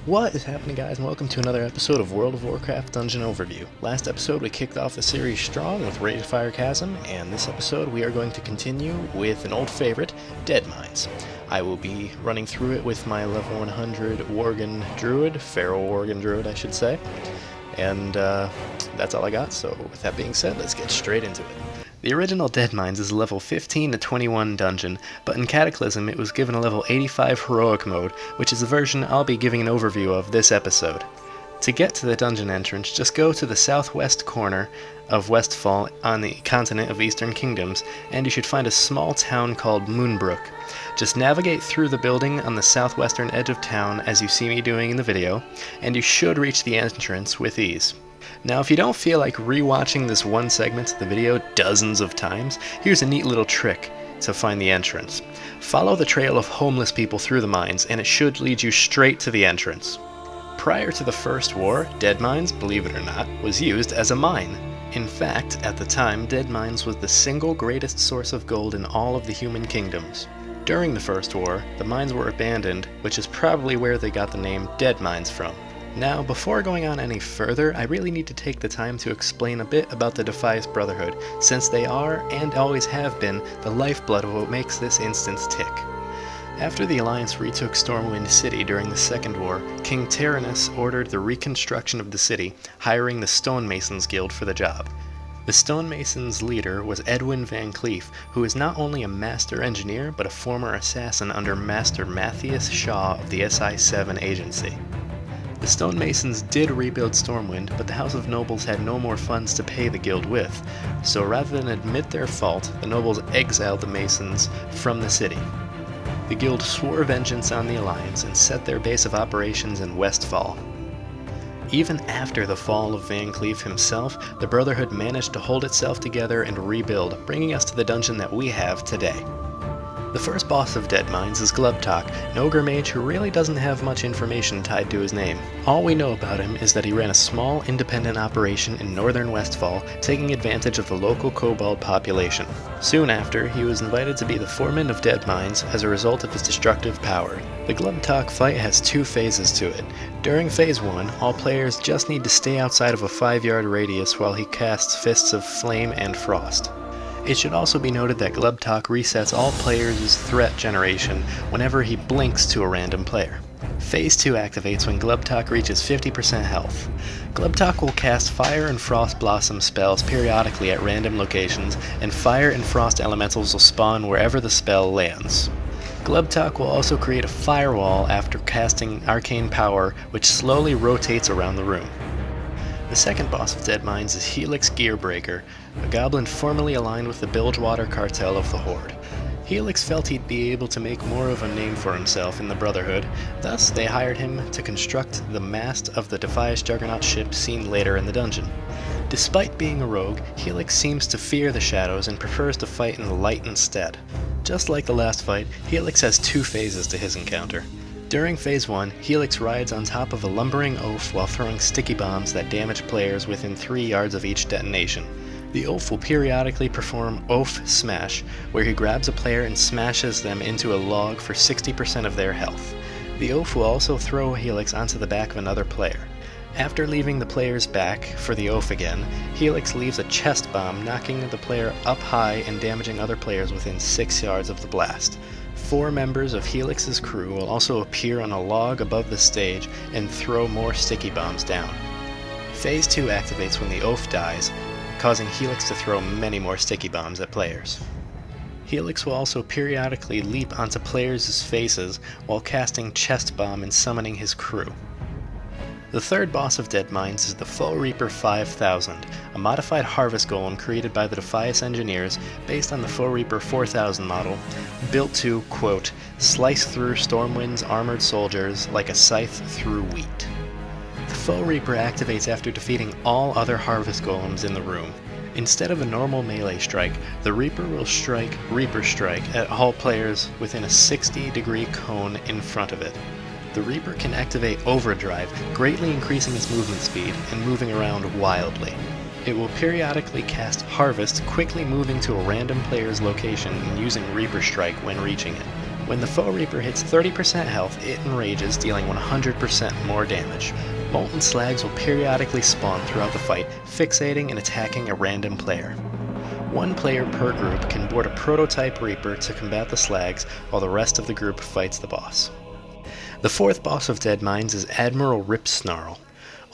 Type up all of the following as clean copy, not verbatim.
What is happening, guys, and welcome to another episode of World of Warcraft Dungeon Overview. Last episode we kicked off the series strong with Fire Chasm, and this episode we are going to continue with an old favorite, Deadmines. I will be running through it with my level 100 Worgen Druid, Feral Worgen Druid I should say, and that's all I got, so with that being said, let's get straight into it. The original Deadmines is a level 15 to 21 dungeon, but in Cataclysm it was given a level 85 Heroic mode, which is the version I'll be giving an overview of this episode. To get to the dungeon entrance, just go to the southwest corner of Westfall on the continent of Eastern Kingdoms, and you should find a small town called Moonbrook. Just navigate through the building on the southwestern edge of town as you see me doing in the video, and you should reach the entrance with ease. Now, if you don't feel like rewatching this one segment of the video dozens of times, here's a neat little trick to find the entrance. Follow the trail of homeless people through the mines, and it should lead you straight to the entrance. Prior to the First War, Deadmines, believe it or not, was used as a mine. In fact, at the time, Deadmines was the single greatest source of gold in all of the human kingdoms. During the First War, the mines were abandoned, which is probably where they got the name Deadmines from. Now, before going on any further, I really need to take the time to explain a bit about the Defias Brotherhood, since they are, and always have been, the lifeblood of what makes this instance tick. After the Alliance retook Stormwind City during the Second War, King Tyrannus ordered the reconstruction of the city, hiring the Stonemasons Guild for the job. The Stonemasons' leader was Edwin Van Cleef, who is not only a master engineer, but a former assassin under Master Matthias Shaw of the SI-7 agency. The Stonemasons did rebuild Stormwind, but the House of Nobles had no more funds to pay the guild with, so rather than admit their fault, the nobles exiled the Masons from the city. The guild swore vengeance on the Alliance and set their base of operations in Westfall. Even after the fall of Van Cleef himself, the Brotherhood managed to hold itself together and rebuild, bringing us to the dungeon that we have today. The first boss of Deadmines is Gleb Talk, an ogre mage who really doesn't have much information tied to his name. All we know about him is that he ran a small independent operation in northern Westfall, taking advantage of the local kobold population. Soon after, he was invited to be the foreman of Deadmines as a result of his destructive power. The Gleb Talk fight has two phases to it. During phase 1, all players just need to stay outside of a 5-yard radius while he casts Fists of Flame and Frost. It should also be noted that Gleb Talk resets all players' threat generation whenever he blinks to a random player. Phase 2 activates when Gleb Talk reaches 50% health. Gleb Talk will cast Fire and Frost Blossom spells periodically at random locations, and Fire and Frost elementals will spawn wherever the spell lands. Gleb Talk will also create a firewall after casting Arcane Power, which slowly rotates around the room. The second boss of Deadmines is Helix Gearbreaker, a goblin formerly aligned with the Bilgewater cartel of the Horde. Helix felt he'd be able to make more of a name for himself in the Brotherhood, thus they hired him to construct the mast of the Defias Juggernaut ship seen later in the dungeon. Despite being a rogue, Helix seems to fear the shadows and prefers to fight in the light instead. Just like the last fight, Helix has two phases to his encounter. During phase 1, Helix rides on top of a lumbering oaf while throwing sticky bombs that damage players within 3 yards of each detonation. The oaf will periodically perform Oaf Smash, where he grabs a player and smashes them into a log for 60% of their health. The oaf will also throw Helix onto the back of another player. After leaving the player's back for the oaf again, Helix leaves a chest bomb, knocking the player up high and damaging other players within 6 yards of the blast. 4 members of Helix's crew will also appear on a log above the stage and throw more sticky bombs down. Phase 2 activates when the oaf dies, causing Helix to throw many more sticky bombs at players. Helix will also periodically leap onto players' faces while casting Chest Bomb and summoning his crew. The third boss of Deadmines is the Faux Reaper 5000, a modified harvest golem created by the Defias engineers based on the Faux Reaper 4000 model, built to, quote, slice through Stormwind's armored soldiers like a scythe through wheat. The Faux Reaper activates after defeating all other harvest golems in the room. Instead of a normal melee strike, the Reaper will strike Reaper Strike at all players within a 60-degree cone in front of it. The Reaper can activate Overdrive, greatly increasing its movement speed and moving around wildly. It will periodically cast Harvest, quickly moving to a random player's location and using Reaper Strike when reaching it. When the Faux Reaper hits 30% health, it enrages, dealing 100% more damage. Molten slags will periodically spawn throughout the fight, fixating and attacking a random player. One player per group can board a prototype Reaper to combat the slags, while the rest of the group fights the boss. The fourth boss of Deadmines is Admiral Rip Snitch.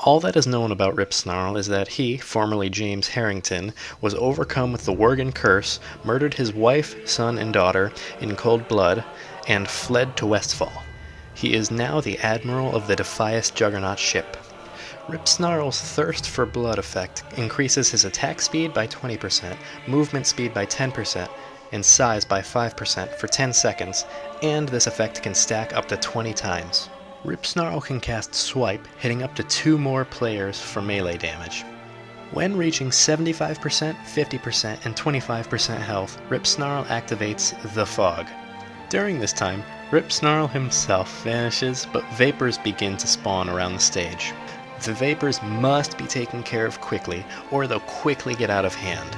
All that is known about Rip Snitch is that he, formerly James Harrington, was overcome with the Worgen curse, murdered his wife, son, and daughter in cold blood, and fled to Westfall. He is now the Admiral of the Defias Juggernaut ship. Rip Snarl's thirst for blood effect increases his attack speed by 20%, movement speed by 10%, and size by 5% for 10 seconds, and this effect can stack up to 20 times. Rip Snarl can cast Swipe, hitting up to 2 more players for melee damage. When reaching 75%, 50%, and 25% health, Rip Snarl activates the Fog. During this time, Rip Snarl himself vanishes, but vapors begin to spawn around the stage. The vapors must be taken care of quickly, or they'll quickly get out of hand.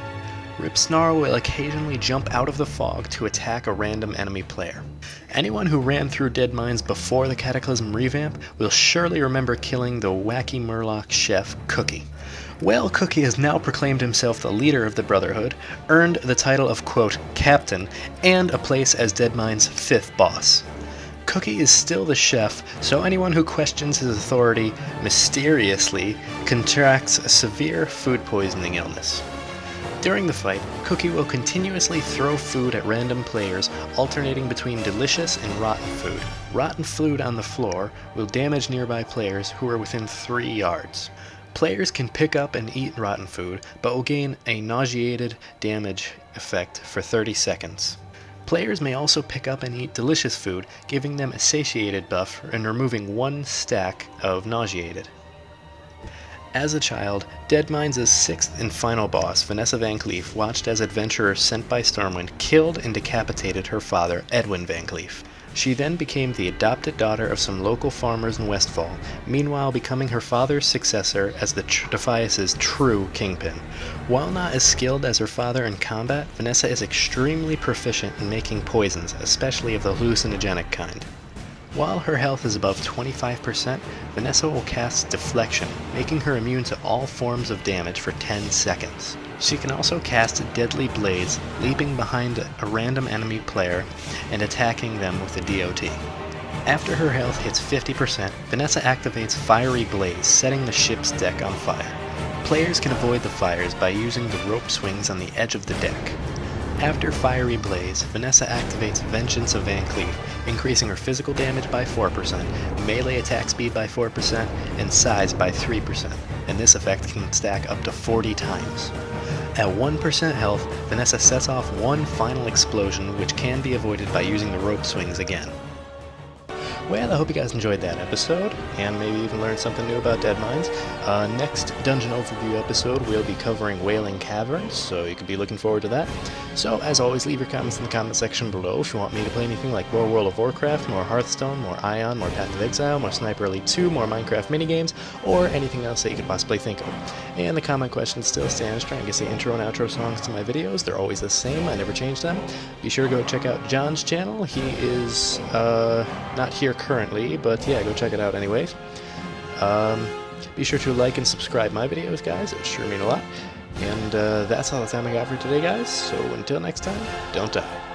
Rip Snarl will occasionally jump out of the fog to attack a random enemy player. Anyone who ran through Deadmines before the Cataclysm revamp will surely remember killing the wacky Murloc chef, Cookie. Well, Cookie has now proclaimed himself the leader of the Brotherhood, earned the title of, quote, Captain, and a place as Deadmines' 5th boss. Cookie is still the chef, so anyone who questions his authority mysteriously contracts a severe food poisoning illness. During the fight, Cookie will continuously throw food at random players, alternating between delicious and rotten food. Rotten food on the floor will damage nearby players who are within 3 yards. Players can pick up and eat rotten food, but will gain a nauseated damage effect for 30 seconds. Players may also pick up and eat delicious food, giving them a satiated buff and removing 1 stack of nauseated. As a child, Deadmines' 6th and final boss, Vanessa Van Cleef, watched as adventurers sent by Stormwind killed and decapitated her father, Edwin Van Cleef. She then became the adopted daughter of some local farmers in Westfall, meanwhile becoming her father's successor as the Defias' true kingpin. While not as skilled as her father in combat, Vanessa is extremely proficient in making poisons, especially of the hallucinogenic kind. While her health is above 25%, Vanessa will cast Deflection, making her immune to all forms of damage for 10 seconds. She can also cast Deadly Blades, leaping behind a random enemy player and attacking them with a DOT. After her health hits 50%, Vanessa activates Fiery Blaze, setting the ship's deck on fire. Players can avoid the fires by using the rope swings on the edge of the deck. After Fiery Blaze, Vanessa activates Vengeance of Van Cleef, increasing her physical damage by 4%, melee attack speed by 4%, and size by 3%, and this effect can stack up to 40 times. At 1% health, Vanessa sets off one final explosion, which can be avoided by using the rope swings again. Well, I hope you guys enjoyed that episode, and maybe even learned something new about Deadmines. Next Dungeon Overview episode, we'll be covering Wailing Caverns, so you can be looking forward to that. So, as always, leave your comments in the comment section below if you want me to play anything like more World of Warcraft, more Hearthstone, more Ion, more Path of Exile, more Sniper Elite 2, more Minecraft minigames, or anything else that you could possibly think of. And the comment question still stands, trying to get the intro and outro songs to my videos. They're always the same, I never change them. Be sure to go check out John's channel. He is, not here currently, but yeah, go check it out anyways. Be sure to like and subscribe my videos, guys. It would sure mean a lot. And that's all the time I got for today, guys. So until next time, don't die.